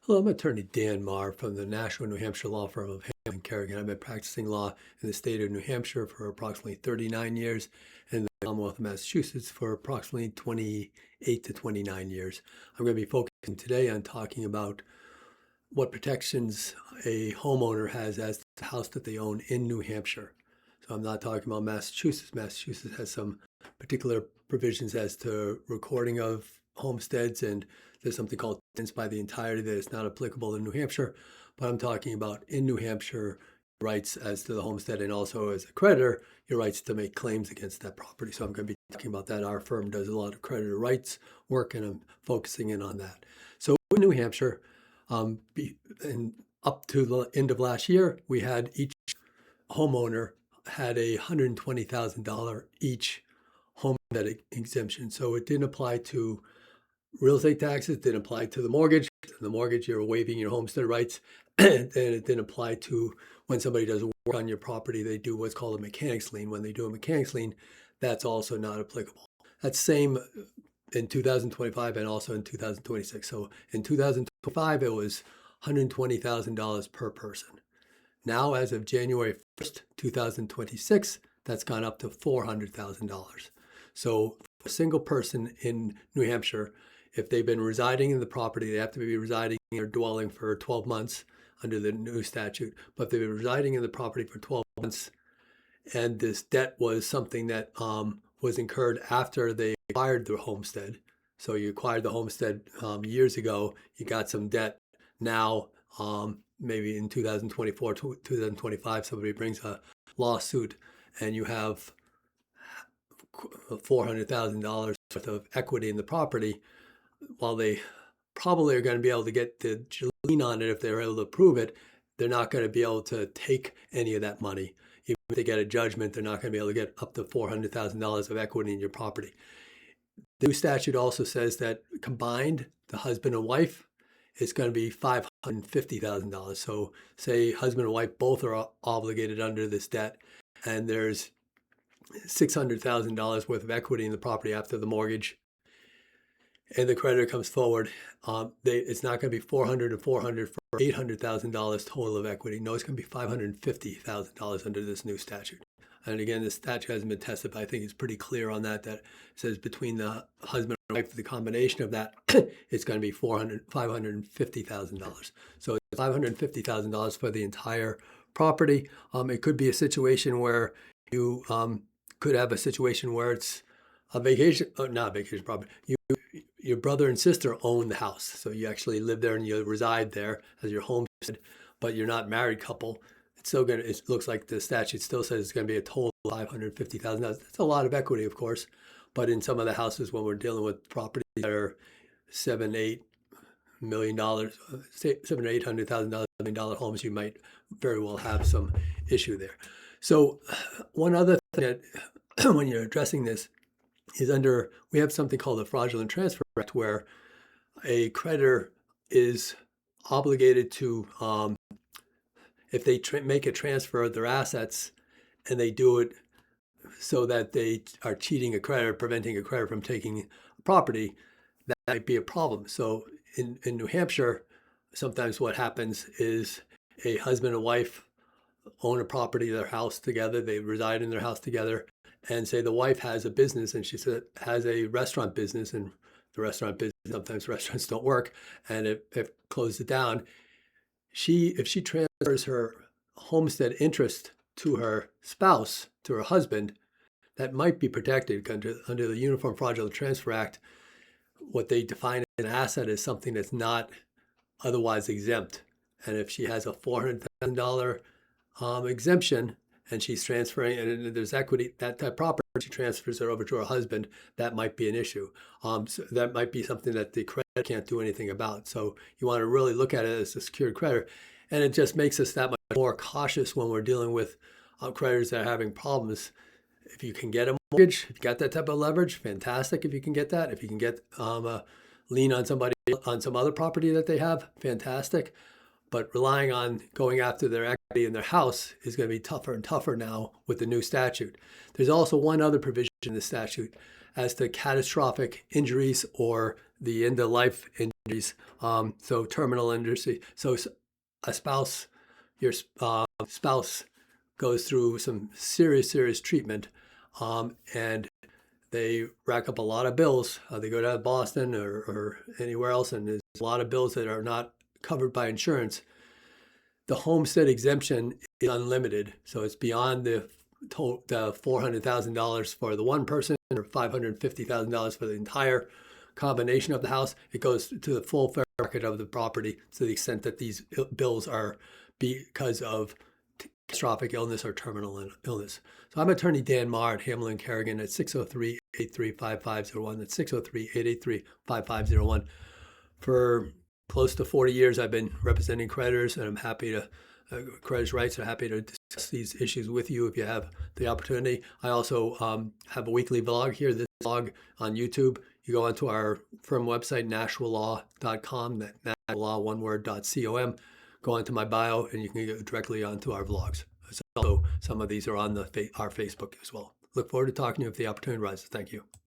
Hello, I'm attorney Dan Marr from the National New Hampshire law firm of Hamilton Kerrigan. I've been practicing law in the state of New Hampshire for approximately 39 years and in the Commonwealth of Massachusetts for approximately 28 to 29 years. I'm going to be focusing today on talking about what protections a homeowner has as to the house that they own in New Hampshire. So I'm not talking about Massachusetts. Massachusetts has some particular provisions as to recording of homesteads, and there's something called tenants by the entirety that is not applicable in New Hampshire. But I'm talking about in New Hampshire rights as to the homestead, and also as a creditor, your rights to make claims against that property. So I'm going to be talking about that. Our firm does a lot of creditor rights work, and I'm focusing in on that. So in New Hampshire, and up to the end of last year, we had each homeowner had a $120,000 each homestead exemption. So it didn't apply to real estate taxes, didn't apply to the mortgage. The mortgage, you're waiving your homestead rights. And it didn't apply to when somebody does work on your property, they do what's called a mechanics lien. When they do a mechanics lien, that's also not applicable. That's same in 2025 and also in 2026. So in 2025, it was $120,000 per person. Now, as of January 1st, 2026, that's gone up to $400,000. So for a single person in New Hampshire, if they've been residing in the property, they have to be residing in their dwelling for 12 months under the new statute. But if they've been residing in the property for 12 months, and this debt was something that was incurred after they acquired the homestead. So you acquired the homestead years ago, you got some debt. Now, maybe in 2024, 2025, somebody brings a lawsuit and you have $400,000 worth of equity in the property. While they probably are going to be able to get the lien on it if they're able to prove it, they're not going to be able to take any of that money. Even if they get a judgment, they're not going to be able to get up to $400,000 of equity in your property. The new statute also says that combined, the husband and wife, is going to be $550,000. So say husband and wife both are obligated under this debt, and there's $600,000 worth of equity in the property after the mortgage, and the creditor comes forward, it's not going to be $400,000 and $400,000 for $800,000 total of equity. No, it's going to be $550,000 under this new statute. And again, this statute hasn't been tested, but I think it's pretty clear on that it says between the husband and wife, the combination of that, it's going to be $550,000. So it's $550,000 for the entire property. It could be a situation where you could have a situation where it's a vacation, not a vacation property. Your brother and sister own the house. So you actually live there and you reside there as your homestead, but you're not a married couple. It's still going to, it looks like the statute still says it's going to be a total of $550,000. That's a lot of equity, of course. But in some of the houses, when we're dealing with properties that are $7-8 million, $700,000 or $800,000 $1 million homes, you might very well have some issue there. So one other thing that when you're addressing this is we have something called the Fraudulent Transfer Act, where a creditor is obligated to, if they make a transfer of their assets and they do it so that they are cheating a creditor, preventing a creditor from taking property, that might be a problem. So in New Hampshire, sometimes what happens is a husband and wife own a property, their house together, they reside in their house together, and say the wife has a business and she has a restaurant business, and the restaurant business, sometimes restaurants don't work, and if closes it down, if she transfers her homestead interest to her spouse, to her husband, that might be protected under the Uniform Fraudulent Transfer Act. What they define as an asset is something that's not otherwise exempt. And if she has a $400,000 exemption, and she's transferring, and there's equity, that property, she transfers it over to her husband, that might be an issue. So that might be something that the creditor can't do anything about. So you want to really look at it as a secured creditor. And it just makes us that much more cautious when we're dealing with creditors that are having problems. If you can get a mortgage, if you got that type of leverage, fantastic if you can get that. If you can get a lien on somebody, on some other property that they have, fantastic. But relying on going after their equity in their house is going to be tougher and tougher now with the new statute. There's also one other provision in the statute as to catastrophic injuries or the end of life injuries, so terminal injury. So a spouse, your spouse goes through some serious treatment, and they rack up a lot of bills. They go to Boston or anywhere else, and there's a lot of bills that are not covered by insurance. The homestead exemption is unlimited, so it's beyond the $400,000 for the one person or $550,000 for the entire combination of the house. It goes to the full fair market of the property to the extent that these bills are because of catastrophic illness or terminal illness. So I'm attorney Dan Marr at Hamlin Kerrigan at 603-883-5501. That's 603-883-5501. For close to 40 years, I've been representing creditors, and I'm happy to, creditors' rights, are happy to discuss these issues with you if you have the opportunity. I also have a weekly vlog here, this vlog on YouTube. You go onto our firm website, NashvilleLaw.com, that NashvilleLaw, one word, .com. Go onto my bio, and you can go directly onto our vlogs. So some of these are on our Facebook as well. Look forward to talking to you if the opportunity arises. Thank you.